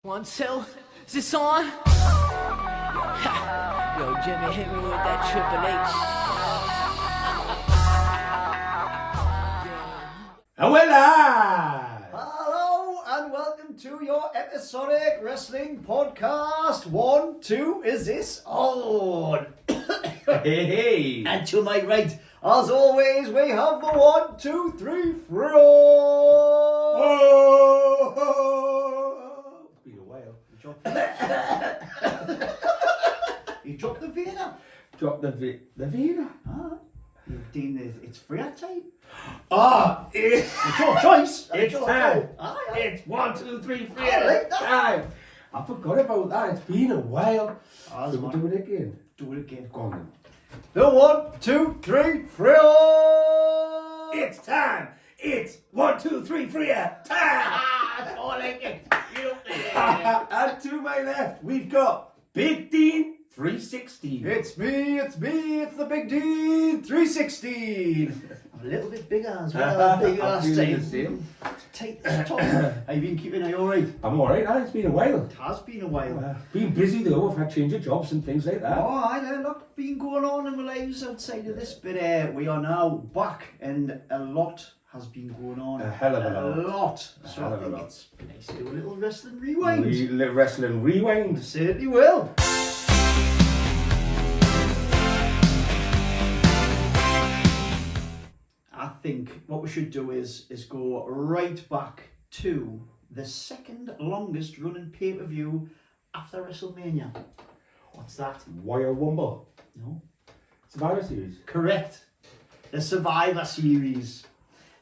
1, 2, is this on? Yo, Jimmy, hit me with that Triple H. And we're live! Hello and welcome to your episodic wrestling podcast. 1, 2, is this on? Hey! And to my right, as always, we have the 1, 2, 3, Freea. Oh! It's been a while. You dropped the Vienna. Drop the Vienna. Ah, Dean, it's Freea time. Ah! It's your choice. It's your time. call. Aye. It's 1, 2, 3, 4. I like that. Time. I forgot about that. It's been a while. Ah, So we'll do it again. Do it again. Go on then. The 1, 2, 3, Freea. It's time. It's 1, 2, 3, 4. Time. That's all I get. And to my left, we've got Big Dean 316. It's me, it's the Big Dean 316. I'm a little bit bigger as well. Bigger I'm last feeling time. the same. Take this top. Have you been keeping an eye alright? I'm alright, it's been a while. It has been a while. Been busy though, I've had change of jobs and things like that. Oh, I know a lot been going on in my lives outside of this, but we are now back and a lot has been going on. A hell of a lot. So hell I of a think lot. it's nice to do a little wrestling rewind. Wrestling rewind. Certainly will. I think what we should do is go right back to the second longest running pay-per-view after WrestleMania. What's that? Royal Rumble. No. Survivor Series. Correct. The Survivor Series.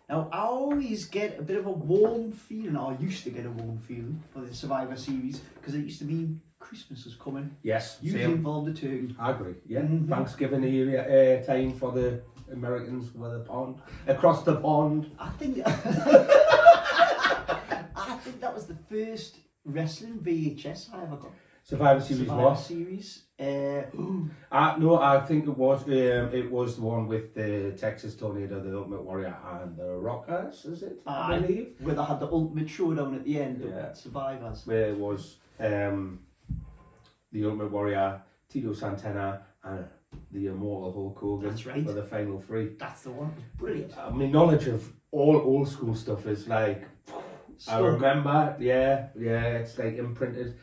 Now, I always get a bit of a warm feeling, or I used to get a warm feeling for the Survivor Series, because it used to mean Christmas was coming. Yes, Usually same. involved a turkey. I agree, yeah. Mhm. Thanksgiving area time for the Americans with the pond. Across the pond. I think I think that was the first wrestling VHS I ever got. Survivor Series Survivor what? Series. No, I think it was the one with the Texas Tornado, the Ultimate Warrior, and the Rockers, is it? I believe. Where they had the ultimate showdown at the end Yeah. of Survivors. Where it was the Ultimate Warrior, Tito Santana, and the Immortal Hulk Hogan. That's right. For the final three. That's the one. It was brilliant. I mean, knowledge of all old school stuff is like, I remember, yeah, it's like imprinted.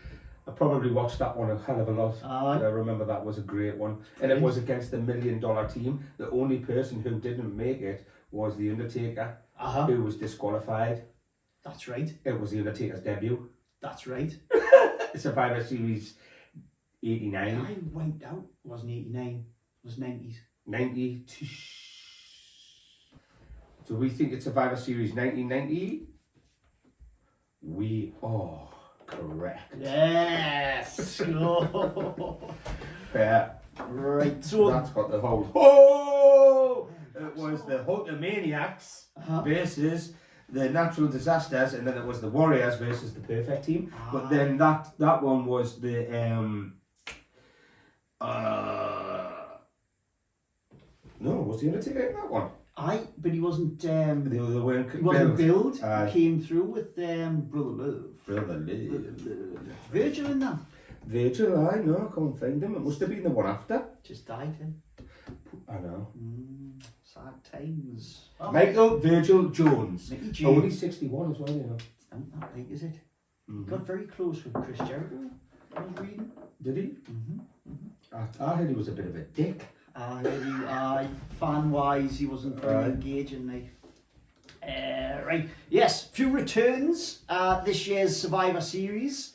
I probably watched that one a hell of a lot. I remember that was a great one. And it was against the $1 Million team. The only person who didn't make it was The Undertaker, who was disqualified. That's right. It was The Undertaker's debut. That's right. Survivor Series 89. I wiped out. It wasn't 89. It was 90s. 90. So we think it's Survivor Series 1990. We are correct. Yes. Yeah. Right. So That's got the whole. Oh! It was the Hulkamaniacs versus the Natural Disasters, and then it was the Warriors versus the Perfect Team. But then that one was the no, was the Undertaker in that one? but he wasn't. They weren't. He wasn't billed. Aye. He came through with Brother Love. Brother Love. Virgil in that. Virgil, I know, I can't find him. It must have been the one after. Just died him. I know. Sad times. Michael Virgil Jones. Mickey J. Only 61 as well, you know. It's not that late, is it? Got very close with Chris Jericho. I was reading. Did he? I heard he was a bit of a dick. Fan-wise, he wasn't very engaging, like. Right. Yes, few returns. This year's Survivor Series.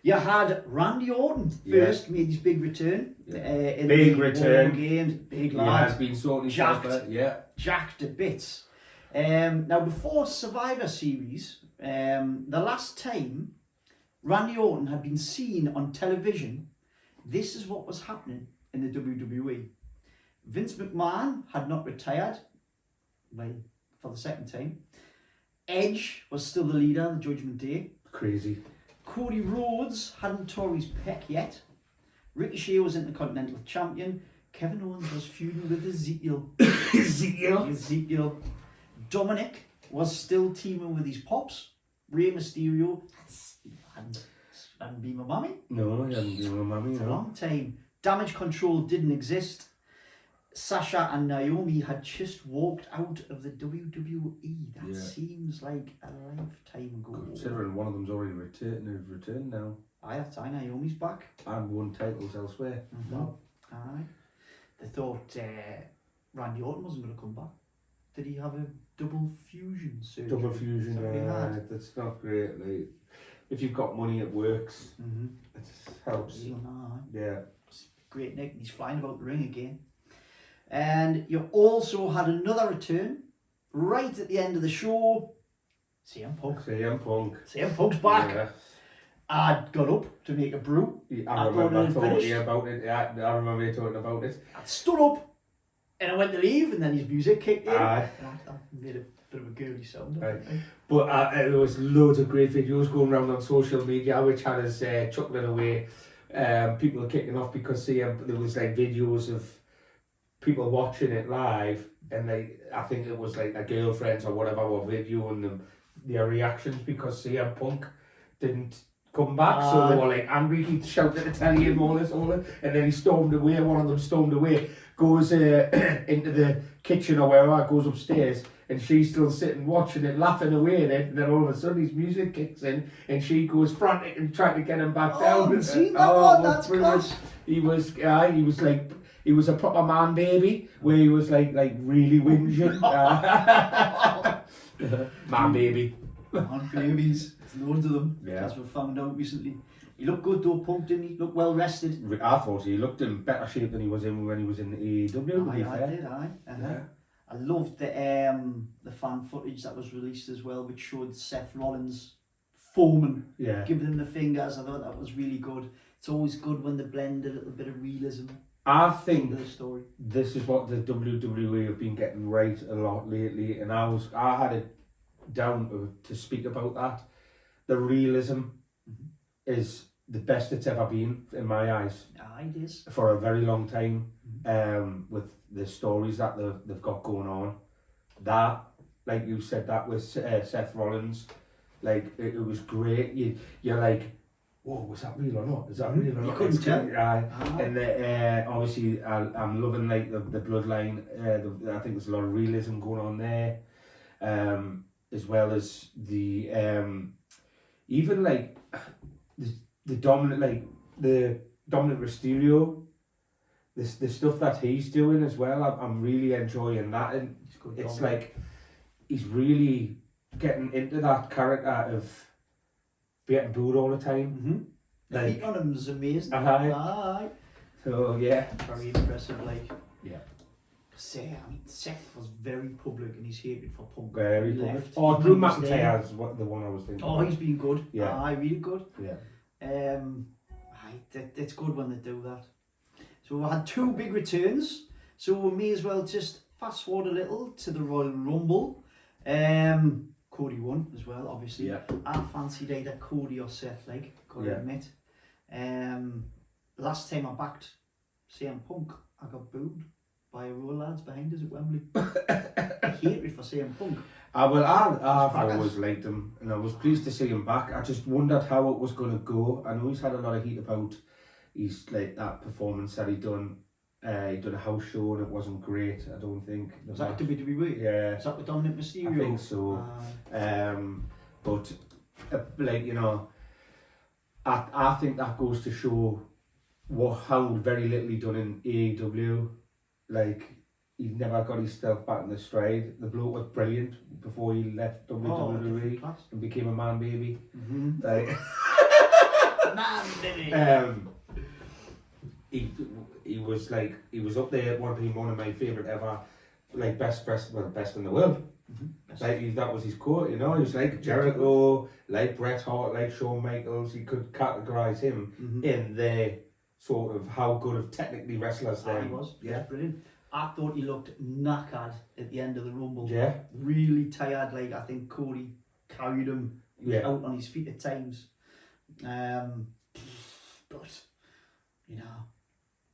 You had Randy Orton first, made his big return. In Big the return. War Games, big He lad. has been sorting Jacked. himself out, yeah. Jacked to bits. Now, before Survivor Series, the last time Randy Orton had been seen on television, this is what was happening in the WWE. Vince McMahon had not retired for the second time. Edge was still the leader on the Judgment Day. Crazy. Cody Rhodes hadn't tore his pec yet. Ricochet was Intercontinental Champion. Kevin Owens was feuding with Ezekiel. Ezekiel. Dominic was still teaming with his pops. Rey Mysterio had Hadn't been my mummy. No, he hadn't been my mummy. It's a No. long time. Damage control didn't exist. Sasha and Naomi had just walked out of the WWE. That seems like a lifetime ago. Considering one of them's already returned now. That's Naomi's back. And won titles elsewhere. Wow. Aye. They thought Randy Orton wasn't going to come back. Did he have a double fusion surgery? Double fusion, that's not great. Like, if you've got money, it works. It helps. Yeah. Great Nick, and he's flying about the ring again. And you also had another return right at the end of the show. CM Punk. CM Punk's back. Yeah. I got up to make a brew. I remember talking about it. Yeah, I remember you talking about it. I stood up and I went to leave, and then his music kicked in. Aye. That made a bit of a girly sound. Right. But there was loads of great videos going around on social media which had us chuckling away. People kicking off because there was like videos of people watching it live, and I think it was like their girlfriends or whatever were videoing them, their reactions because CM Punk didn't come back, so they were like angry. He shouted at the telly and all this, and then he stormed away. One of them stormed away, goes into the kitchen or wherever, goes upstairs, and she's still sitting watching it, laughing away at it. And then all of a sudden his music kicks in, and she goes frantic and trying to get him back down. I've seen that one. That's class. He was like. He was a proper man baby, where he was like really whinging. Man baby. Man babies. There's loads of them. Yeah. As we found out recently. He looked good though, Punk, didn't he? Looked well rested. I thought he looked in better shape than he was in when he was in the AEW. I did. Yeah. I loved the fan footage that was released as well, which showed Seth Rollins foaming, giving him the fingers. I thought that was really good. It's always good when they blend a little bit of realism. I think the story. This is what the WWE have been getting right a lot lately, and I had it down to speak about that. The realism is the best it's ever been in my eyes. It is. For a very long time, with the stories that they've got going on. That, like you said, that with Seth Rollins, like it was great. You're like, whoa, was that real or not? Is that real or not? You couldn't tell. And obviously, I'm loving like the bloodline. I think there's a lot of realism going on there, as well as the even like the dominant Mysterio. The stuff that he's doing as well. I'm really enjoying that, and it's like he's really getting into that character of getting booed all the time. The heat on him is amazing. Aye. So yeah, very impressive. Like Seth was very public in his hatred for Punk. Very public. Drew McIntyre's the one I was thinking. He's been good. Yeah. Really good. Yeah. It's good when they do that. So we had two big returns. So we may as well just fast forward a little to the Royal Rumble. Cody won as well, obviously. Yeah. I fancied either Cody or Seth, gotta admit. Last time I backed CM Punk, I got booed by a row of lads behind us at Wembley. I hate it for CM Punk. I've always liked him, and I was pleased to see him back. I just wondered how it was going to go. I know he's had a lot of heat about his that performance that he done. He done a house show and it wasn't great. I don't think. Was that WWE? Yeah. Is that with Dominic Mysterio? I think so. But I think that goes to show how very little he done in AEW. Like, he never got himself back in the stride. The bloke was brilliant before he left WWE and became a man baby. Like, man baby. He was up there being one of my favourite ever, like best in the world. Like that was his quote, he was like Jericho, like Bret Hart, like Shawn Michaels. You could categorise him in the sort of how good of technically wrestlers there. He was. Yeah, brilliant. I thought he looked knackered at the end of the Rumble. Yeah. Really tired. Like, I think Cody carried him. He was out on his feet at times. But,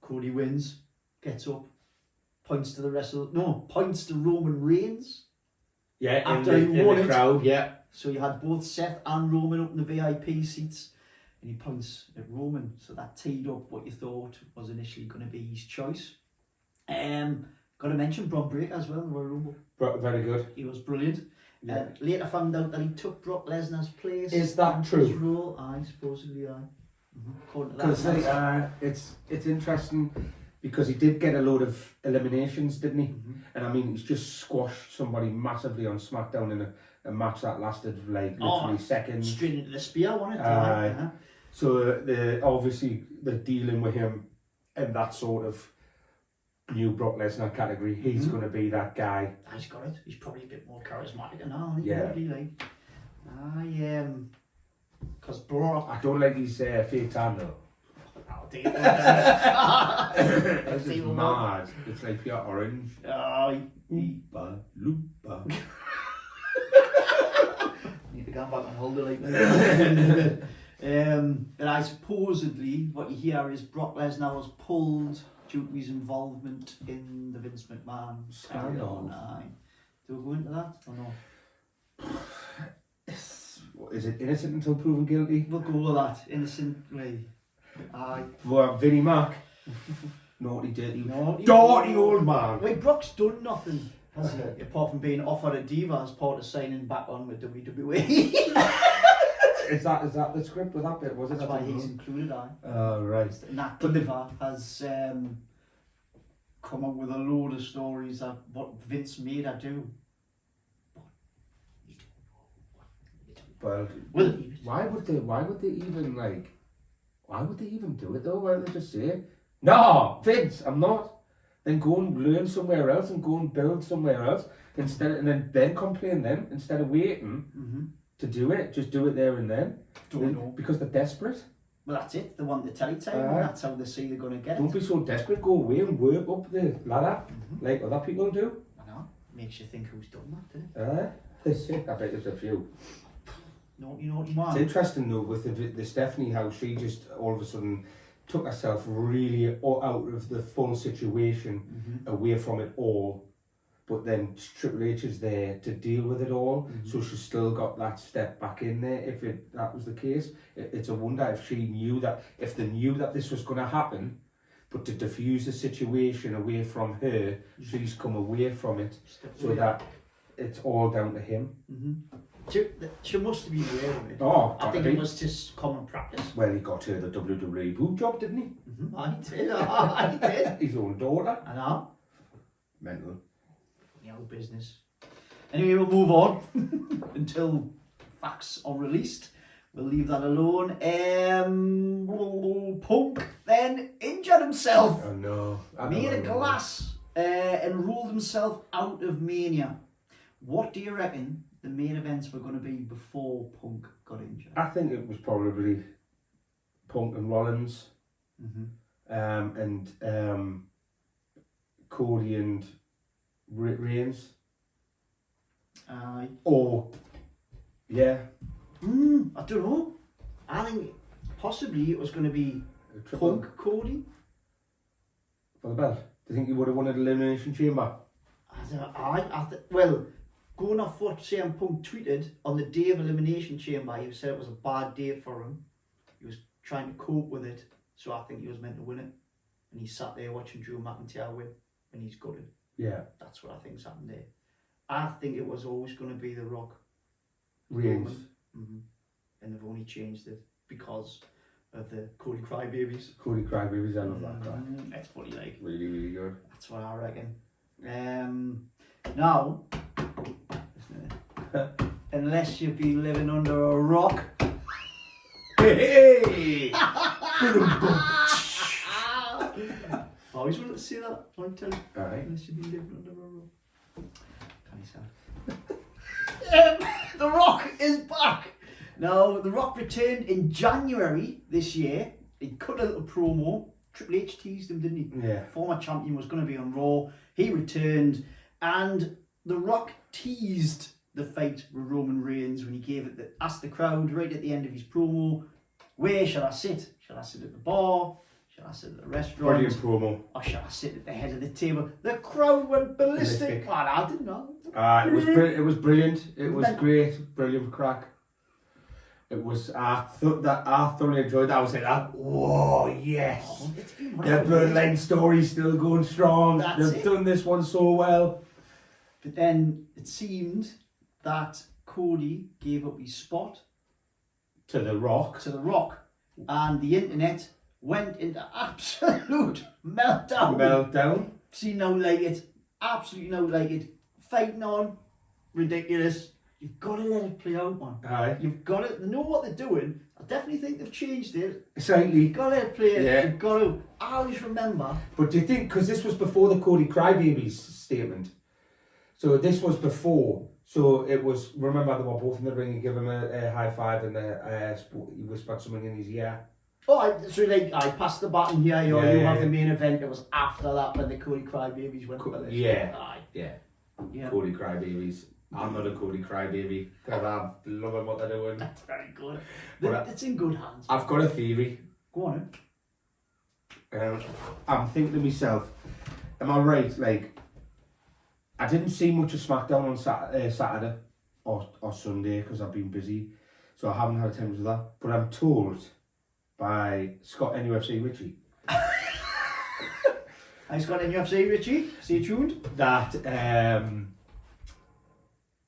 Cody wins, gets up, points to Roman Reigns. Yeah, after he won the crowd, yeah. So you had both Seth and Roman up in the VIP seats. and he points at Roman. So that teed up what you thought was initially going to be his choice. Got to mention Bron Breakker as well in the Royal Rumble. Very good. He was brilliant. Yeah. Later found out that he took Brock Lesnar's place. Is that in true? His role, supposedly, according to Because that. it's interesting because he did get a load of eliminations, didn't he? Mm-hmm. And I mean, he's just squashed somebody massively on SmackDown in a match that lasted like literally seconds. Straight into the spear, wasn't it? So obviously they're dealing with him in that sort of new Brock Lesnar category. He's going to be that guy. He's got it. He's probably a bit more charismatic now. Yeah. Because Brock. I don't like his fake tan though. This is mad. It's like pure orange. Oompa loompa. Need to go back on holiday like that. But supposedly what you hear is Brock Lesnar was pulled due to his involvement in the Vince McMahon scandal. Do we go into that or not? Is it innocent until proven guilty? We'll go with that. Innocently. For Vinnie Mac. Naughty, dirty old man. Wait, Brock's done nothing, has he? Apart from being offered a diva as part of signing back on with WWE. Is that the script with that bit? Was it? That's why he's included. Right. And that diva has come up with a load of stories of what Vince made her do. Well, why would they even do it though? Why don't they just say, "No, Vince, I'm not." Then go and learn somewhere else and go and build somewhere else and then complain then instead of waiting to do it. Just do it there and then. Don't know. Because they're desperate. Well, that's it. They want the teletype, and that's how they see they're going to get it. Don't be so desperate. Go away and work up the ladder like other people do. I know. Makes you think who's done that, doesn't it? I bet there's a few. Naughty man. It's interesting though with the Stephanie, how she just all of a sudden took herself really out of the full situation, away from it all, but then Triple H is there to deal with it all, so she's still got that step back in there. If that was the case, it's a wonder if they knew that this was going to happen, but to diffuse the situation away from her, she's come away from it, so that it's all down to him. She must have been aware of it. Oh, I think it was just common practice. Well, he got her the WWE boob job, didn't he? I did. His own daughter. I know. Mental. Funny old business. Anyway, we'll move on until facts are released. We'll leave that alone. Punk then injured himself. Oh no. Made a glass and ruled himself out of Mania. What do you reckon the main events were going to be before Punk got injured? I think it was probably Punk and Rollins, and Cody and Reigns. Or, yeah. I don't know. I think possibly it was going to be Punk, Cody. For the belt. Do you think he would have won an Elimination Chamber? Well, going off what CM Punk tweeted on the day of Elimination Chamber, he said it was a bad day for him. He was trying to cope with it, so I think he was meant to win it. And he sat there watching Drew McIntyre win, and he's gutted. Yeah. That's what I think's happened there. I think it was always going to be The Rock. Reigns. And they've only changed it because of the Cody Crybabies. Cody Crybabies, I love that guy. That's funny, like. Really, really good. That's what I reckon. Now, unless you've been living under a rock. Hey! I always wanted to say that. I tell you. Alright. Unless you've been living under a rock. Can you say? The Rock is back. Now, The Rock returned in January this year. He cut a little promo. Triple H teased him, didn't he? Yeah. Former champion was going to be on Raw. He returned, and The Rock teased the fight with Roman Reigns when he asked the crowd right at the end of his promo, where shall I sit? Shall I sit at the bar? Shall I sit at the restaurant? Brilliant promo. Or shall I sit at the head of the table? The crowd went ballistic. Man, I didn't know. It was brilliant. It was great. Brilliant crack. It was, I thoroughly enjoyed that. I was like, whoa, yes. Oh, it's been one The of those. Bloodline story's still going strong. That's They've it. done this one so well. But then it seemed that Cody gave up his spot To The Rock. to The Rock, and the internet went into absolute meltdown. Meltdown. See, no like it. Absolutely no like it. Fighting on. Ridiculous. You've got to let it play out, man. Aye. You've got to know what they're doing. I definitely think they've changed it. Slightly. You've got to let it play. Yeah. You've got to. I always remember. But do you think, because this was before the Cody Crybabies statement, so this was before, so it was, remember they were both in the ring and give him a high five and he whispered something in his ear. So like I passed the baton here, you Yeah. have the main event. It was after that when the Cody Crybabies went for this. Yeah. Aye. Yeah. Yeah. Cody Crybabies. I'm not a Cody Crybaby, because I'm loving what they're doing. That's very good. But It's in good hands. I've got a theory. Go on. I'm thinking to myself, am I right? Like, I didn't see much of SmackDown on Saturday or Sunday because I've been busy, so I haven't had time to do that. But I'm told by Scott NUFC Richie Thanks, got in UFC, Richie. Stay tuned. that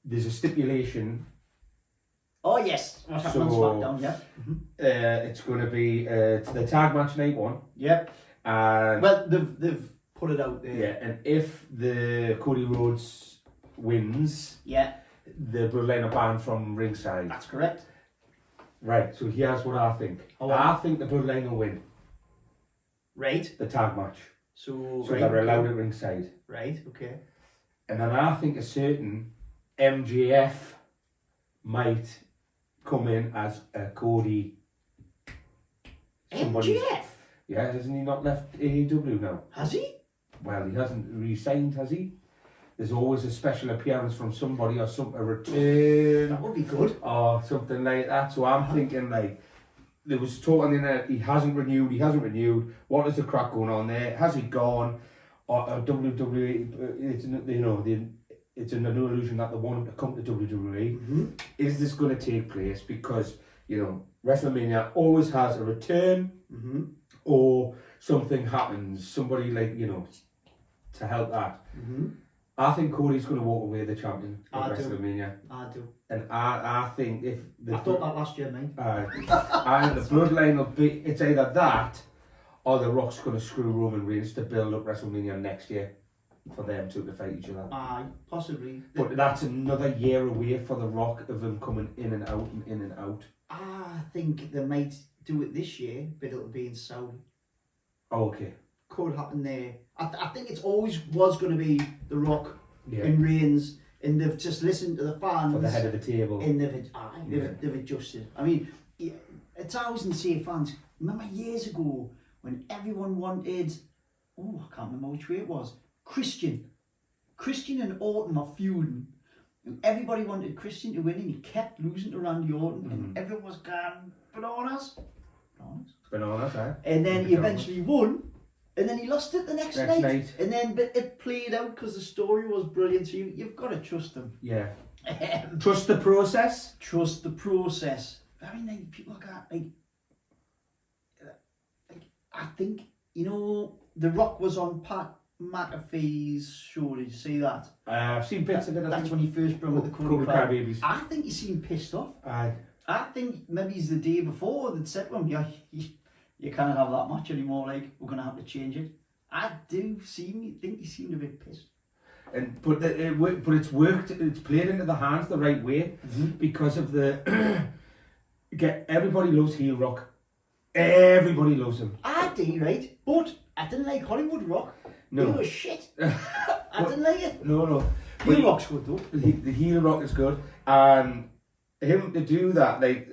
there's a stipulation. Oh yes, what happened on So- SmackDown? Yeah. It's going to be to the tag match night one, Yep. and Well, they've put it out there. yeah, and if the Cody Rhodes wins, Yeah, the Bloodline are banned from ringside. that's correct. Right, so here's what I think. Oh. I think the Bloodline will win Right. the tag match. So So right. they're allowed at ringside. Right. Okay. And then I think a certain MJF might come in as a Cody. MJF. Yeah, hasn't he not left AEW now? Has he? Well, he hasn't re-signed, has he? There's always a special appearance from somebody or a return That would be good. or something like that. So I'm thinking like, there was talk on the internet, he hasn't renewed. What is the crack going on there? Has he gone? Or WWE, it's, you know, it's an illusion that they want him to come to WWE. Mm-hmm. Is this going to take place? Because, you know, WrestleMania always has a return Mm-hmm. or something happens, somebody like, you know, to help that. Mm-hmm. I think Cody's going to walk away the champion at I do. WrestleMania. I do. And I think if the I thought that last year, mate. and the Bloodline will be, it's either that or The Rock's going to screw Roman Reigns to build up WrestleMania next year for them two to fight each other. Aye, possibly. But that's another year away for The Rock of him coming in and out and in and out. I think they might do it this year, but it'll be in Saudi. Oh, okay. Could happen there. I think it's always was going to be The Rock Yeah. and Reigns, and they've just listened to the fans. For the head of the table. And they've adjusted. I mean, yeah, 1,000 fans. Remember years ago when everyone wanted, I can't remember which way it was, Christian and Orton are feuding, and everybody wanted Christian to win, and he kept losing to Randy Orton, and everyone was going bananas. Bananas, eh? And then he eventually won, and then he lost it the next night. and then but it played out because the story was brilliant. So you've got to trust them. Yeah. Trust the process. Trust the process. I mean, like, people got like I think, you know, The Rock was on Pat McAfee's show. Did you see that? I've seen bits of it. That's when he first brought with the Cody Crybabies. I think he seemed pissed off. Aye. I think maybe it's the day before they'd said to him, yeah, you can't have that match anymore, like, we're going to have to change it. I think he seemed a bit pissed. But it's worked. It's played into the hands the right way because of the. Everybody loves heel Rock. Everybody loves him. I do, right? But I didn't like Hollywood Rock. No. He was shit. I didn't like it. No. Heel Rock's good though. The heel Rock is good, and him to do that, like,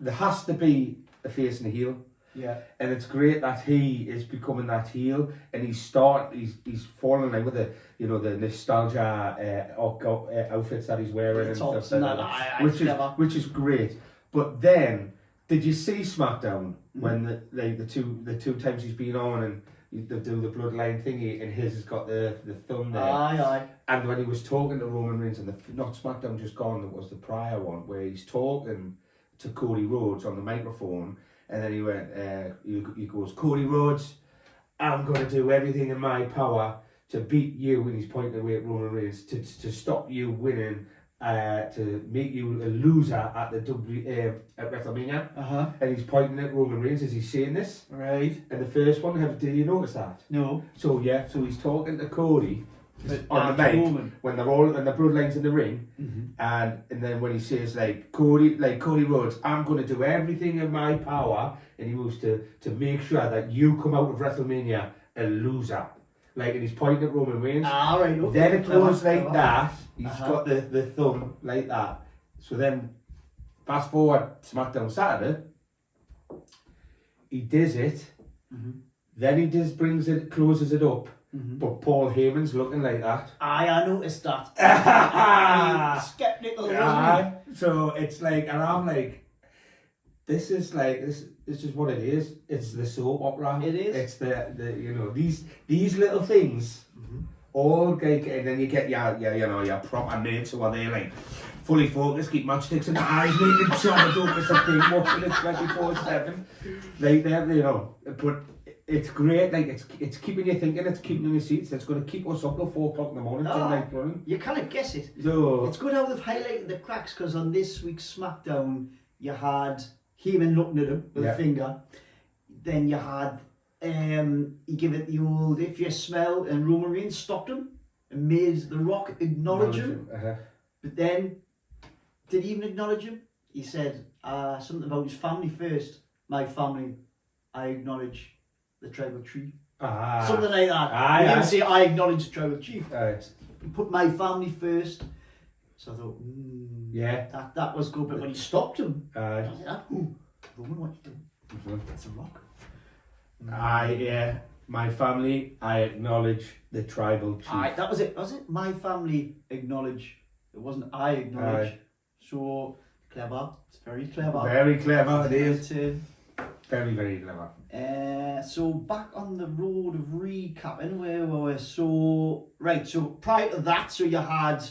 there has to be a face and a heel. Yeah. And it's great that he is becoming that heel, and he's falling in line with the, you know, the nostalgia outfits that he's wearing and stuff like that, which is great. But then, did you see SmackDown when the two times he's been on and they do the Bloodline thingy, and his has got the thumb there. Aye. And when he was talking to Roman Reigns, and not SmackDown just gone, it was the prior one where he's talking to Cody Rhodes on the microphone, and then he went, he goes, Cody Rhodes, I'm going to do everything in my power to beat you, and he's pointing away at Roman Reigns, to stop you winning, to make you a loser at the at WrestleMania. And he's pointing at Roman Reigns as he's saying this. Right. And the first one, did you notice that? No. So yeah, so he's talking to Cody on the mic when the bloodline's in the ring, and then when he says like Cody Rhodes, I'm going to do everything in my power, and he moves to make sure that you come out of WrestleMania a loser. Like, and he's pointing at Roman Reigns. Right, okay. Then it goes like that. He's got the thumb like that. So then, fast forward SmackDown Saturday, he does it. Then he closes it up. But Paul Heyman's looking like that. I noticed that. Skeptical, wasn't he? So it's like, and I'm like, this is what it is. It's the soap opera. It is. It's the these little things, all like, and then you get your proper mates who are there like fully focused, keep matchsticks in the eyes, making sure they don't miss a thing, watching it 24/7. Like they're but it's great. Like it's keeping you thinking. It's keeping you in your seats. It's going to keep us up till 4 o'clock in the morning. Running. You kind of guess it. So it's good how they've highlighted the cracks, because on this week's SmackDown you had Heyman looking at him with a finger. Then you had he gave it the old "if you smell," and Roman Reigns stopped him and made The Rock acknowledge him. But then, did he even acknowledge him? He said something about his family first. My family, I acknowledge the tribal chief. Something like that. He didn't say I acknowledge the tribal chief. He put my family first. So I thought, that was good. But when he stopped him, I was like, Roman, what you doing? It's a Rock. My family, I acknowledge the tribal chief. That was it. Was it? My family acknowledge. It wasn't I acknowledge. So clever. It's very clever. Very clever. It is. Very, very clever. So back on the road of recapping, where were we? So prior to that, so you had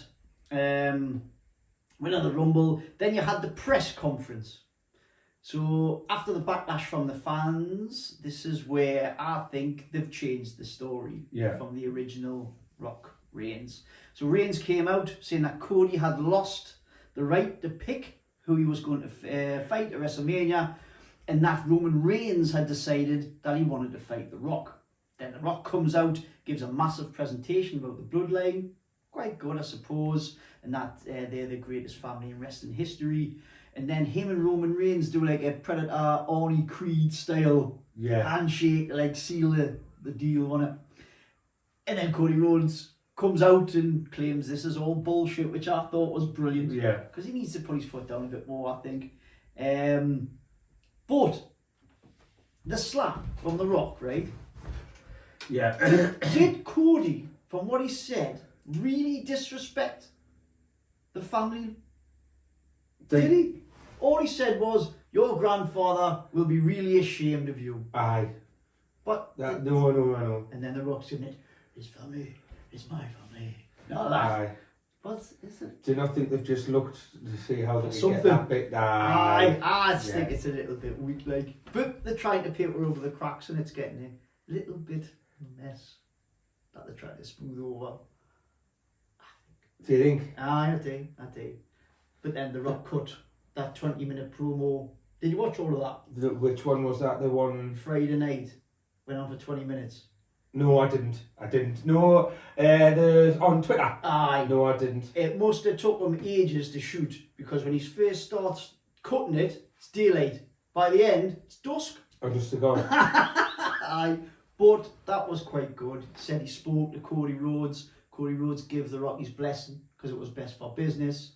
winner of the Rumble, then you had the press conference. So after the backlash from the fans, this is where I think they've changed the story from the original Rock Reigns. So Reigns came out saying that Cody had lost the right to pick who he was going to fight at WrestleMania, and that Roman Reigns had decided that he wanted to fight The Rock. Then The Rock comes out, gives a massive presentation about the bloodline, quite good I suppose, and that they're the greatest family in wrestling history. And then him and Roman Reigns do like a Predator Arnie Creed style handshake, like seal the deal on it. And then Cody Rhodes comes out and claims this is all bullshit, which I thought was brilliant. Yeah. Because he needs to put his foot down a bit more, I think. But the slap from The Rock, right? Yeah. Did Cody, from what he said, really disrespect the family? Did he? All he said was, your grandfather will be really ashamed of you. Aye. But no. And then The Rock's in it. His family is my family. No, that. Aye. What is it? Do you not think they've just looked to see how they Something. get that bit? I just think it's a little bit weak, like. But they're trying to paper over the cracks, and it's getting a little bit mess that they're trying to smooth over. Do you think? I do. But then The Rock cut that 20-minute promo. Did you watch all of that? Which one was that? The one Friday night went on for 20 minutes. No, I didn't. No, on Twitter. Aye. No, I didn't. It must have took him ages to shoot, because when he first starts cutting it, it's daylight. By the end, it's dusk. Just to go. Aye. But that was quite good. Said he spoke to Cody Rhodes. Cody Rhodes gave The Rock his blessing because it was best for business.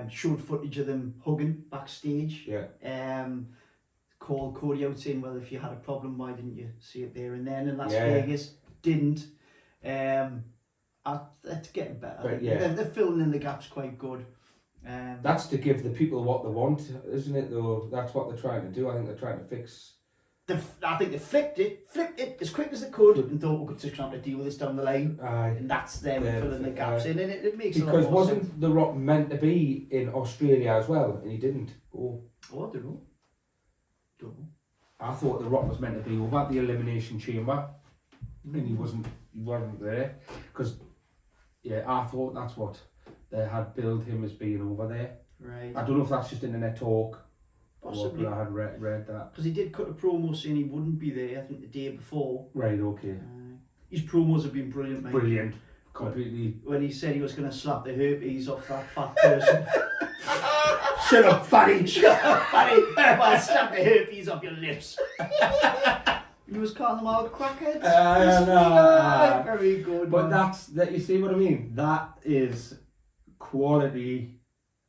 Showed footage of them hugging backstage. Yeah. Called Cody out saying, well, if you had a problem, why didn't you see it there and then in Las Vegas? Didn't. It's getting better. But, they're filling in the gaps quite good. That's to give the people what they want, isn't it, though? That's what they're trying to do. I think they're trying to fix I think they flipped it as quick as they could, and thought we could just try to deal with this down the line. Aye. And that's them filling the gaps in, and it makes because a lot more sense. wasn't The Rock meant to be in Australia as well, and he didn't. Oh, I don't know. I thought The Rock was meant to be over at the Elimination Chamber, and he wasn't there. Because, I thought that's what they had billed him as being over there. Right. I don't know if that's just internet talk. Possibly. But I had read that. Because he did cut a promo saying he wouldn't be there, I think the day before. Right, okay. His promos have been brilliant, mate. Brilliant. Completely. When he said he was going to slap the herpes off that fat person. Shut up, fatty! Shut up, fatty! I'll slap the herpes off your lips. He was calling them all crackheads. No. Very good. But man. that you see what I mean? That is quality,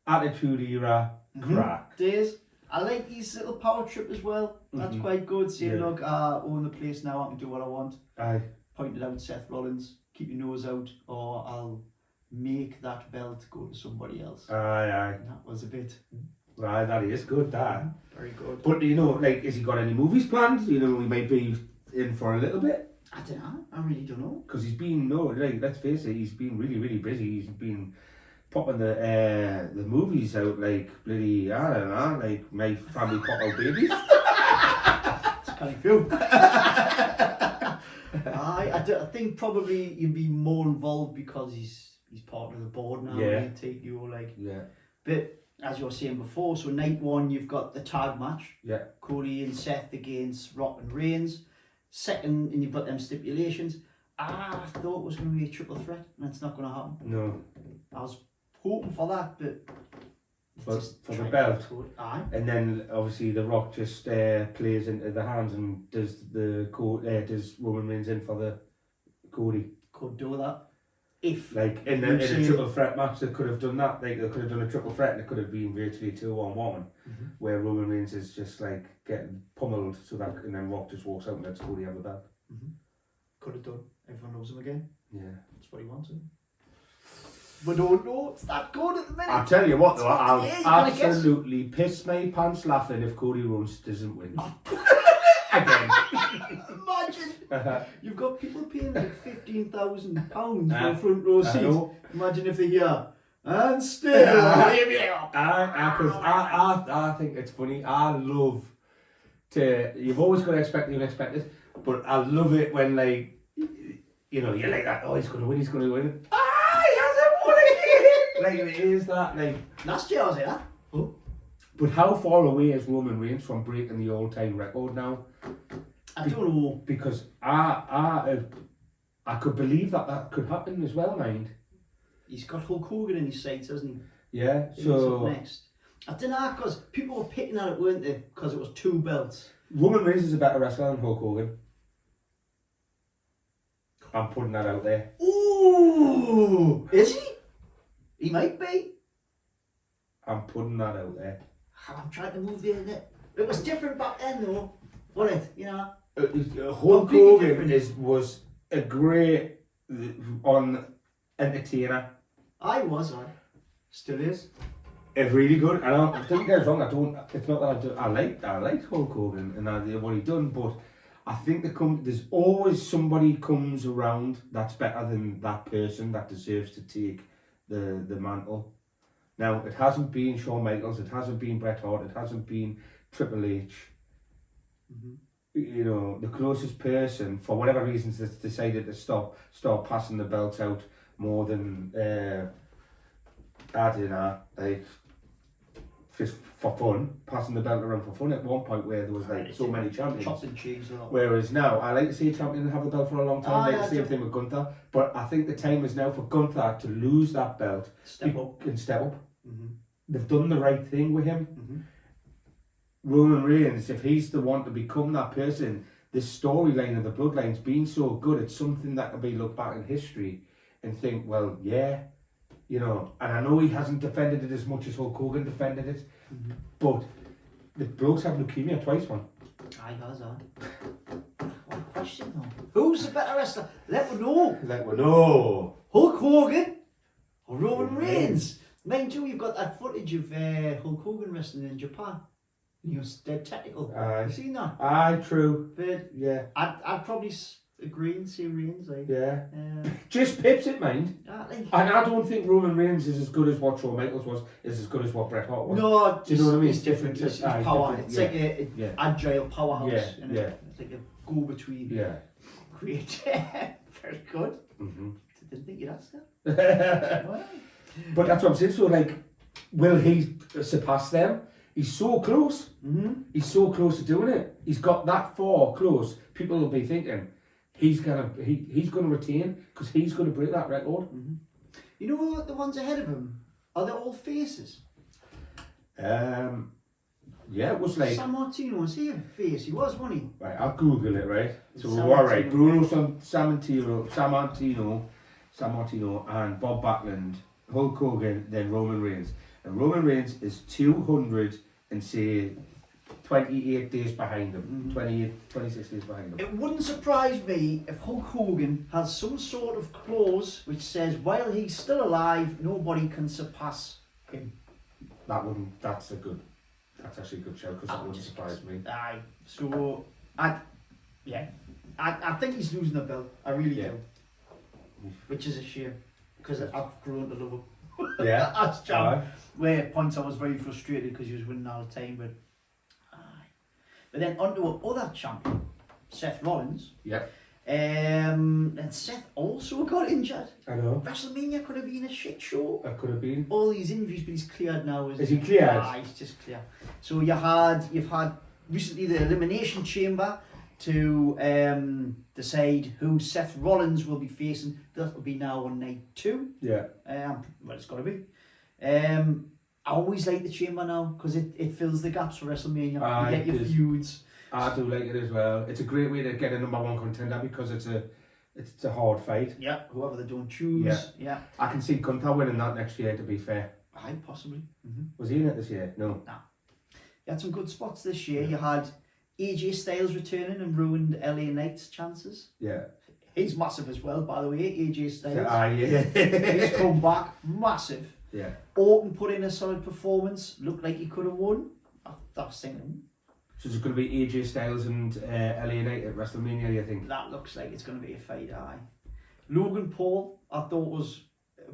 attitude era crack. It is. I like his little power trip as well. That's quite good. Saying, look, I own the place now, I can do what I want. Aye. Pointed out Seth Rollins, keep your nose out, or I'll make that belt go to somebody else. Aye. And that was a bit. Aye, that is good, that. Very good. But, has he got any movies planned? He might be in for a little bit. I don't know. I really don't know. Because he's been, let's face it, he's been really, really busy. He's been popping the movies out like bloody, I don't know, like My Family Pop Out Babies. It's kind of few. I think probably he'll be more involved because he's part of the board now. Yeah. He'll take you Yeah. But as you were saying before, so night one you've got the tag match. Yeah. Cody and Seth against Rock and Reigns. Second, and you've got them stipulations. I thought it was going to be a triple threat, and it's not going to happen. No. I was hoping for that, but For the belt. Aye. And then obviously The Rock just plays into the hands and does does Roman Reigns in for the Cody. Could do that. If Like in a triple threat match, they could have done that. Like they could have done a triple threat, and it could have been virtually 2-on-1, where Roman Reigns is just like getting pummeled, and then Rock just walks out and lets Cody have the belt. could have done. Everyone loves him again. Yeah, that's what he wanted. We don't know. It's that good at the minute. I'll tell you what though, I'll absolutely piss my pants laughing if Cody Rhodes doesn't win. Again. Imagine you've got people paying like £15,000 for a front row seat. Imagine if they hear and still. I think it's funny. I love to. You've always got to expect the unexpected, but I love it when you're like that. Oh, he's going to win. He's going to win. He hasn't won again. It is that last year I was that. Oh. But how far away is Roman Reigns from breaking the all-time record now? I don't know. Because I could believe that could happen as well, mind. He's got Hulk Hogan in his sights, hasn't he? Yeah, so... next. I don't know, because people were picking at it, weren't they? Because it was 2 belts. Roman Reigns is a better wrestler than Hulk Hogan. I'm putting that out there. Ooh! Is he? He might be. I'm putting that out there. I'm trying to move there. It was different back then, though, wasn't it? You know? Hulk Hogan was a great entertainer. I still is. It's really good. And don't get us wrong. It's not that I liked Hulk Hogan and what he done, but I think there's always somebody comes around that's better than that person that deserves to take the mantle. Now, it hasn't been Shawn Michaels, it hasn't been Bret Hart, it hasn't been Triple H. The closest person, for whatever reasons, that's decided to start passing the belts out more than, I don't know, just for fun, passing the belt around for fun at one point where there was so many champions. Chopped and cheese. Whereas now, I like to see a champion have the belt for a long time, like the same thing with Gunther, but I think the time is now for Gunther to lose that belt. Step up. They've done the right thing with him. Roman Reigns, if he's the one to become that person, this storyline of the bloodline's been so good, it's something that can be looked back in history and think, well, yeah, and I know he hasn't defended it as much as Hulk Hogan defended it, but the blokes have leukemia twice, man. Aye, has What question though? Who's the better wrestler? Let me know. Hulk Hogan or Roman Reigns? Mind you, you've got that footage of Hulk Hogan wrestling in Japan. He was dead technical. Aye. You seen that? Aye, true. But Yeah. I'd probably agree and say Reigns. Like, Yeah. Just pips it, mind. like, And I don't think Roman Reigns is as good as what Shawn Michaels was, is as good as what Bret Hart was. no, Do you know what I mean? It's different. It's power. different, It's like a yeah. agile powerhouse. Yeah, innit? yeah. It's like a go-between. Yeah. Great. Very good. Mm-hmm. Didn't think you'd ask that. Well, But that's what I'm saying. So, like, will he surpass them? He's so close. He's so close to doing it. He's got that far close. People will be thinking he's gonna retain because he's gonna break that record. You know the ones ahead of him? Are they all faces? Yeah, it was like. San Martino was here. Face. He was, wasn't he? Right, I'll Google it. Right. So San all right, Martino. Bruno San Martino, and Bob Backlund, Hulk Hogan, then Roman Reigns, and Roman Reigns is 228 days behind him. 26 days behind him. It wouldn't surprise me if Hulk Hogan has some sort of clause which says while he's still alive, nobody can surpass him. That's actually a good show because that wouldn't surprise me. Aye. So, I think he's losing the belt. I really do. Which is a shame because I've grown to love him. Yeah. That's Jam. Where at points I was very frustrated because he was winning all the time, but But then onto another champion, Seth Rollins. Yep. And Seth also got injured. I know. WrestleMania could have been a shit show. That could have been. All these injuries, but he's cleared now. Is he cleared? He's just clear. So you've had recently the Elimination Chamber to decide who Seth Rollins will be facing. That will be now on night 2. Yeah. Well, it's got to be. I always like the Chamber now because it fills the gaps for WrestleMania. You get your feuds. I do like it as well. It's a great way to get a number 1 contender because it's a hard fight. Yeah, whoever they don't choose. Yeah. I can see Gunther winning that next year, to be fair. Aye, possibly. Was he in it this year? No. Nah. You had some good spots this year. You had AJ Styles returning and ruined LA Knight's chances. Yeah. He's massive as well, by the way, AJ Styles. Yeah. He's come back, massive. Yeah. Orton put in a solid performance, looked like he could have won. I was thinking, So it's going to be AJ Styles and LA Knight at WrestleMania, you think? that looks like it's going to be a fight, aye. Logan Paul, I thought was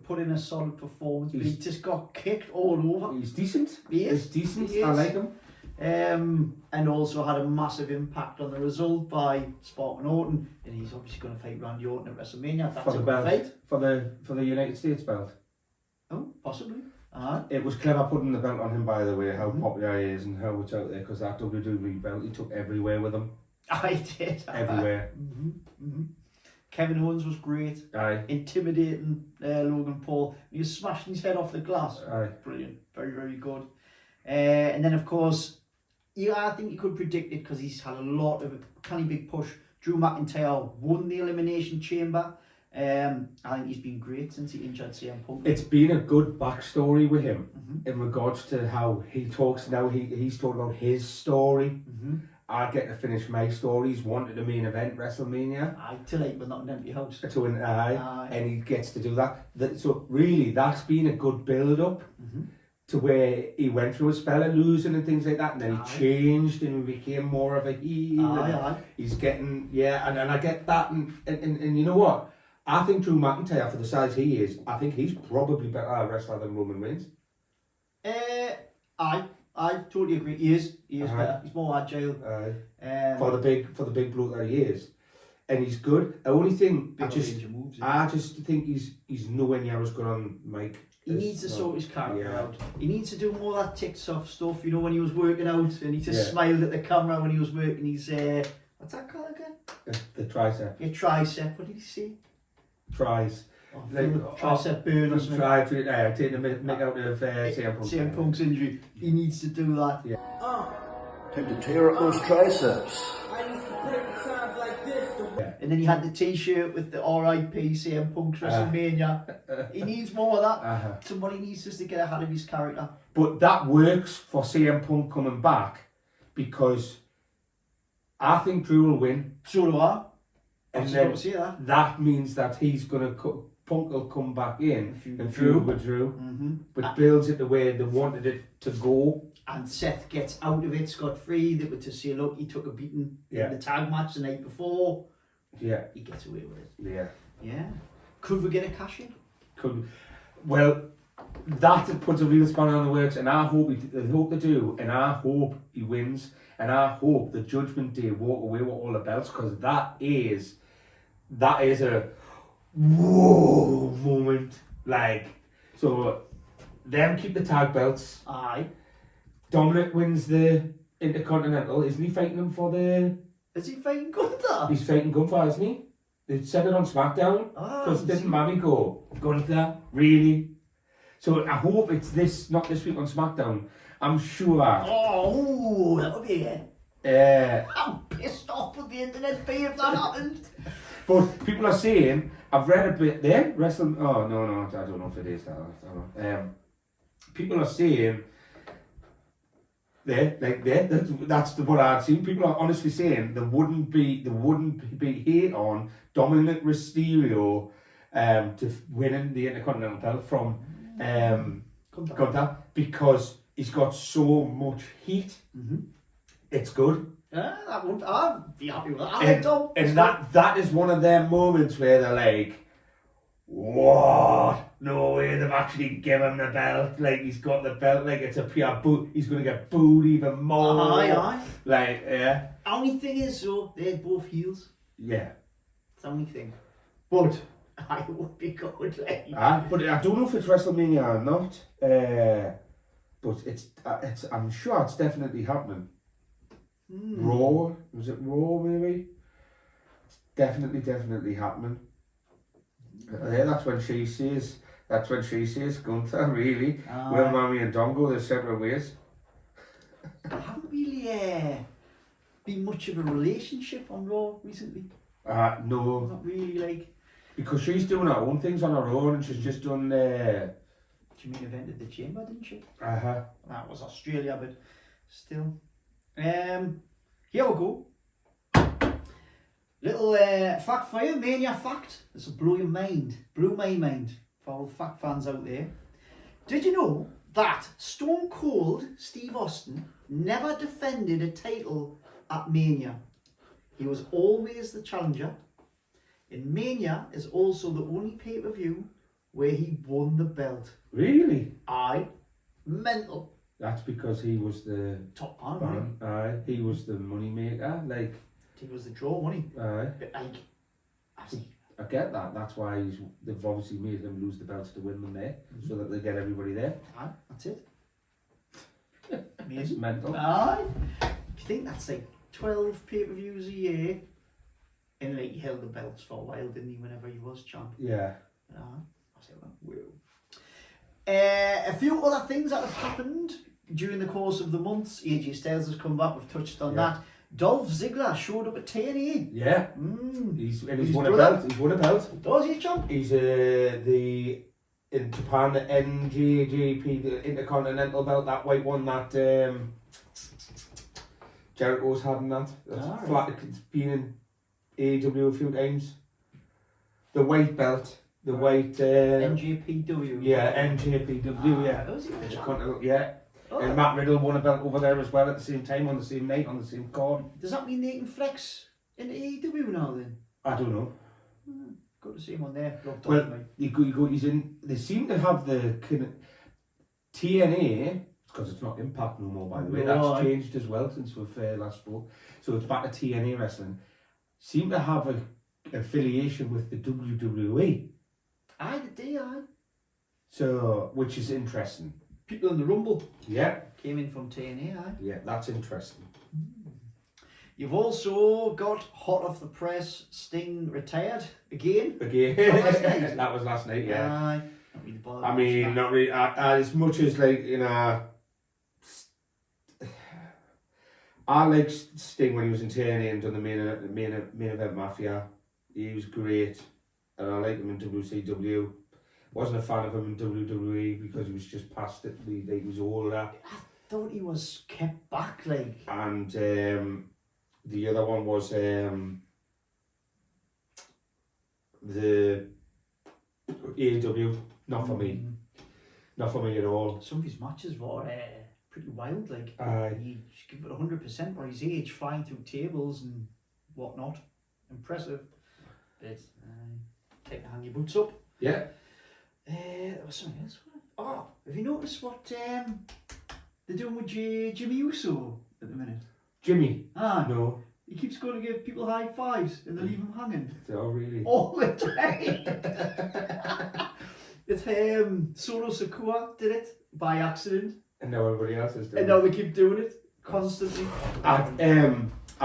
put in a solid performance, but he just got kicked all over. He's decent. He is. He's decent. He is. I like him. And also had a massive impact on the result by Spartan Orton, and he's obviously going to fight Randy Orton at WrestleMania. That's For the a good belt. fight. For the United States belt. Oh, possibly. Aye. It was clever putting the belt on him, by the way, how popular he is and how much out there, because that WWE belt he took everywhere with him. I did. Everywhere. Kevin Owens was great. Aye. Intimidating Logan Paul. He was smashing his head off the glass. Aye. Brilliant. Very, very good. And then, of course, I think you could predict it because he's had a lot of a kind of big push. Drew McIntyre won the Elimination Chamber. I think he's been great since he injured CM Punk. It's been a good backstory with him in regards to how he talks now. He's talking about his story. I get to finish my story. He's wanted a main event WrestleMania. Aye, tonight with not an empty house. To an and he gets to do that. So really, that's been a good build-up to where he went through a spell of losing and things like that, and then he changed and became more of a heel. He's getting and I get that, and you know what? I think Drew McIntyre, for the size he is, I think he's probably better a wrestler than Roman Reigns. I totally agree. He is better. He's more agile. For the big bloke that he is, and he's good. The only thing I just think he's nowhere near as good on mic. He needs to sort his character out. He needs to do more of that TikTok stuff. You know, when he was working out and he just smiled at the camera when he was working. He's what's that called again? The tricep. Your tricep. What did he say? Tries. Tricep burn or something. Take the mick out of CM Punk's injury. He needs to do that. Yeah. Time to tear up those triceps. I used to break the times like this. And then he had the T-shirt with the RIP CM Punk's WrestleMania. He needs more of that. Somebody needs just to get ahead of his character. But that works for CM Punk coming back because I think Drew will win. So do I. And then that means that he's going to Punk will come back in and feud with Drew, but but builds it the way they wanted it to go. And Seth gets out of it scot-free. They were to say, look, he took a beating in the tag match the night before. Yeah. He gets away with it. Yeah. Yeah. Could we get a cash in? Could. Well, that puts a real spanner on the works, and I hope they do, and I hope he wins, and I hope the Judgment Day walk away with all the belts, because that is a whoa moment. Like, so them keep the tag belts. Aye. Dominic wins the Intercontinental. Isn't he fighting him for the... Is he fighting Gunther? He's fighting Gunther, isn't he? They said it on SmackDown. Because didn't Mammy go, Gunther, really? So I hope it's not this week on SmackDown. I'm sure. Oh, that would be it. I'm pissed off with the internet be if that happened. But people are saying, I've read a bit there, oh, no, I don't know if it is that. I don't know. People are saying, that's what I've seen. People are honestly saying there wouldn't be hate on Dominic Mysterio to winning the Intercontinental belt from Gunther, because he's got so much heat. Mm-hmm. It's good. I'd be happy with that. And that is one of them moments where they're like, what? No way, they've actually given him the belt. Like, he's got the belt, like it's a pure boot. He's going to get booed even more. Aye. Like, yeah. Only thing is, though, they're both heels. Yeah. It's the only thing. But I would be good, like. But I don't know if it's WrestleMania or not. But it's I'm sure it's definitely happening. Raw? Was it Raw, maybe? It's definitely happening. Yeah, that's when she says Gunther, really. Will Mammy and Dom go their separate ways? There haven't really been much of a relationship on Raw recently. No. Not really, like. Because she's doing her own things on her own, and she's just done. She main evented the Chamber, didn't she? That was Australia, but still. Here we go. Little fact for you, Mania fact. This will blow your mind. Blew my mind for all the fact fans out there. Did you know that Stone Cold Steve Austin never defended a title at Mania? He was always the challenger. And Mania is also the only pay-per-view where he won the belt. Really? Aye. Mental. That's because he was the top man. Aye. He was the money maker. Like, he was the draw, wasn't he? Aye. But like, I get that. That's why they've obviously made him lose the belts to win them there, so that they get everybody there. Aye, that's it. Amazing. It's mental. Aye. Do you think that's like 12 pay-per-views a year? And like, he held the belts for a while, didn't he, whenever he was champ? Yeah. I said, well, a few other things that have happened during the course of the months. AJ Styles has come back, we've touched on that. Dolph Ziggler showed up at TNA. Yeah. He's won a belt. He's won a belt. Does he, champ? He's in Japan, the NJJP, the Intercontinental belt, that white one that Jericho's had in that. That's flat. It's been in AEW a few times. The white belt. The white... NJPW. Yeah, NJPW, yeah. Does he? Yeah. Oh. And Matt Riddle won a belt over there as well at the same time, on the same night, on the same card. Does that mean they can flex into AEW now then? I don't know. Good to see him on there. He's in... They seem to have the... TNA, because it's not Impact no more, by the way. That's changed as well since we've last spoke. So it's back to TNA wrestling. Seem to have an affiliation with the WWE. Aye, the day, aye. So, which is interesting. People in the Rumble. Yeah. Came in from TNA, aye. Yeah, that's interesting. You've also got hot off the press, Sting retired again. That was last night, yeah. Aye. I mean, not really. As much as, like, you know, I like Sting when he was in TNA and done the main event Mafia. He was great, and I liked him in WCW. Wasn't a fan of him in WWE because he was just past it. He was older. I thought he was kept back, like. And the other one was the AEW. Not for me. Not for me at all. Some of his matches were pretty wild. Like Aye. he give it 100% for his age, flying through tables and whatnot. Impressive. But take the hang your boots up. Yeah. There was something else. Oh, have you noticed what they're doing with Jimmy Uso at the minute? Jimmy? Ah, No. he keeps going to give people high fives and they leave him hanging. Oh, really? All the time. It's Solo Sikoa did it by accident. And now everybody else is doing And now they keep doing it constantly. I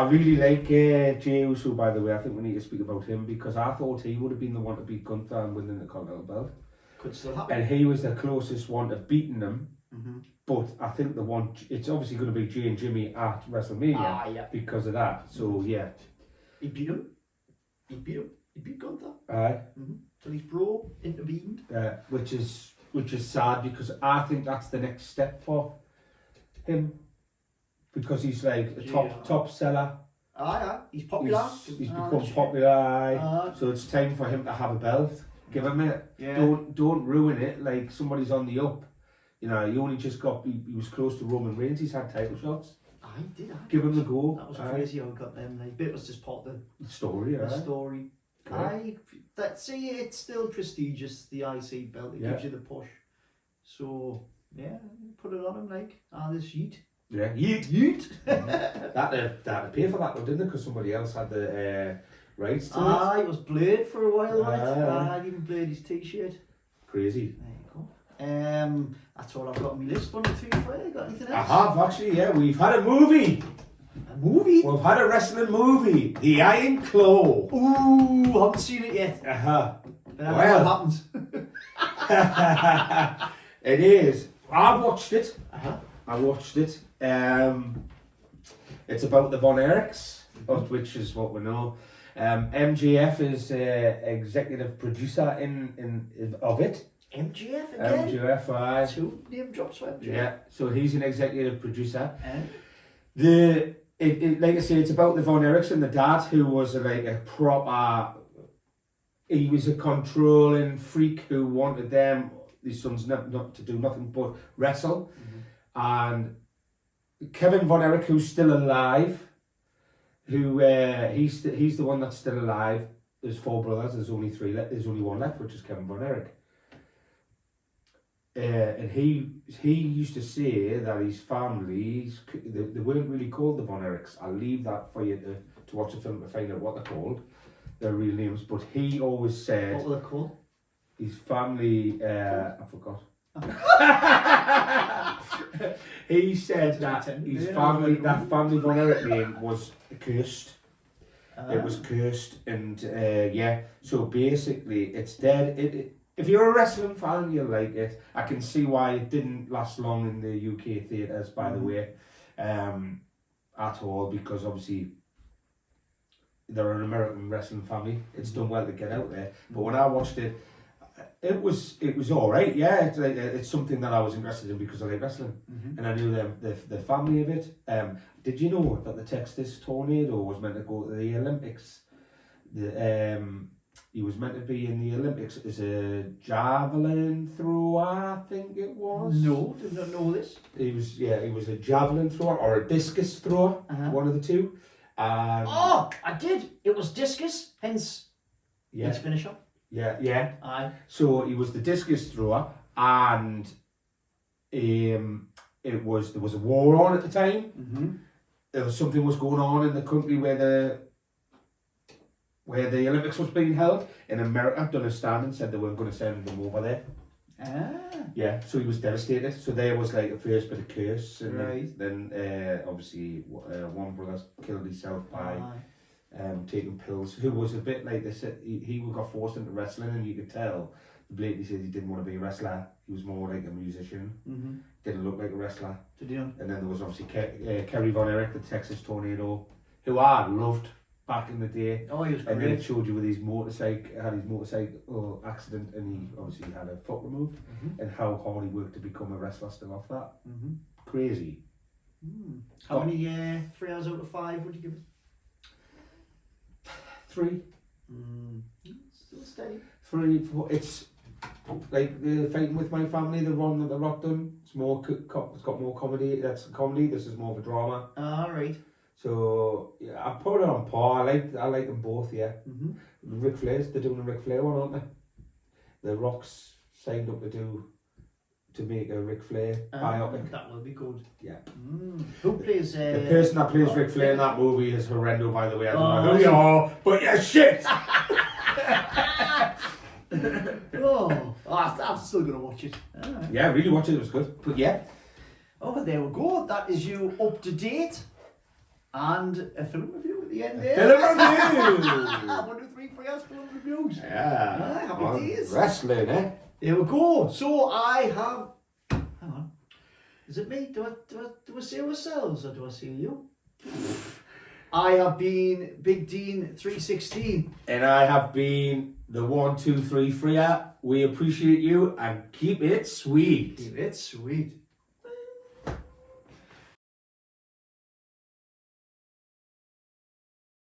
really like Jey Uso, by the way. I think we need to speak about him because I thought he would have been the one to beat Gunther and winning the Continental Belt. Could still happen. And he was the closest one to beating him. Mm-hmm. But I think the one, it's obviously going to be Jey and Jimmy at WrestleMania because of that. So, yeah. He beat him. He beat Gunther. Aye. Mm-hmm. So his bro intervened. Which is sad because I think that's the next step for him. Because he's like a top seller. He's popular. He's become popular. So it's time for him to have a belt. Give him it. Yeah. Don't ruin it like somebody's on the up. You know, he only just got. He was close to Roman Reigns. He's had title shots. I did. Give him the go. That was crazy how he got them. Like, bit was just part of the story. The story. It's still prestigious. The IC belt. It gives you the push. So yeah, put it on him like this yeet. Yeah, yeet. That'd pay for that though, didn't it? Because somebody else had the rights to it. It was Blade for a while on it. I even played his t-shirt. Crazy. There you go. That's all I've got on my list. One or two, Freya. Got anything else? I have actually. Yeah, we've had a movie. A movie? We've had a wrestling movie, The Iron Claw. Ooh, I haven't seen it yet. But I know what happens. It is. I watched it. I watched it. It's about the Von Erichs, which is what we know. MJF is executive producer of it. MJF again? MJF, aye. 2 name drops for MJF. Yeah, so he's an executive producer. Like I say, it's about the Von Erichs and the dad, who was like a proper. He was a controlling freak who wanted his sons not to do nothing but wrestle. And Kevin Von Erich, who's still alive, he's the one that's still alive. There's 4 brothers. There's only 3 left. There's only 1 left, which is Kevin Von Erich. And he used to say that his family, they weren't really called the Von Erichs. I'll leave that for you to watch the film to find out what they're called, their real names. But he always said... What were they called? His family... I forgot. He said that his family, that family Von Erich name was cursed. It was cursed, and so basically it's dead. If you're a wrestling fan, you'll like it. I can see why it didn't last long in the UK theatres, by the way, at all, because obviously they're an American wrestling family. It's done well to get out there. But when I watched it, it was all right. Yeah, it's something that I was interested in because I like wrestling, and I knew the family of it. Did you know that the Texas Tornado was meant to go to the Olympics? He was meant to be in the Olympics as a javelin thrower, I think it was. No, did not know this. He was a javelin thrower or a discus thrower, one of the two. I did. It was discus, hence his finisher. Yeah. Aye. So he was the discus thrower, and there was a war on at the time. Something was going on in the country where the Olympics was being held, and America done a stand and said they weren't going to send them over there. Yeah, so he was devastated. So there was like a first bit of curse, and then obviously one brother killed himself by taking pills. Who was a bit like they said he got forced into wrestling, and you could tell blatantly said he didn't want to be a wrestler. He was more like a musician. Didn't look like a wrestler. And then there was obviously Kerry Von Erich, the Texas Tornado, who I loved back in the day. Oh, he was great. And then it showed you with his motorcycle accident, and he obviously had a foot removed, and how hard he worked to become a wrestler still off that. Crazy. How many 3 hours out of 5 would you give it? 3. Still steady. 3, 4. like the Fighting With My Family, the run that The Rock done. It's more, it's got more comedy. That's comedy. This is more of a drama. All right. So yeah, I put it on par. I like them both. Yeah. Mm-hmm. Ric Flair's, they're doing a Ric Flair one, aren't they? The Rock's signed up to make a Ric Flair biopic. That will be good. Yeah. Who plays? The person that plays Ric Flair in that movie is horrendous, by the way. I don't know who is you he? are, but you're shit. I'm still gonna watch it. Right. Yeah, really watch it. It was good. But yeah. Oh, well, there we go. That is you up to date, and a film review at the end there. Film review. 1, 2, 3, 4 film reviews. Yeah. Happy days. Wrestling, eh? There we go. So I have. Hang on. Is it me? Do I say ourselves or do I say you? I have been Big Dean 316. And I have been the 1, 2, 3 Freea. We appreciate you and keep it sweet. Keep it sweet.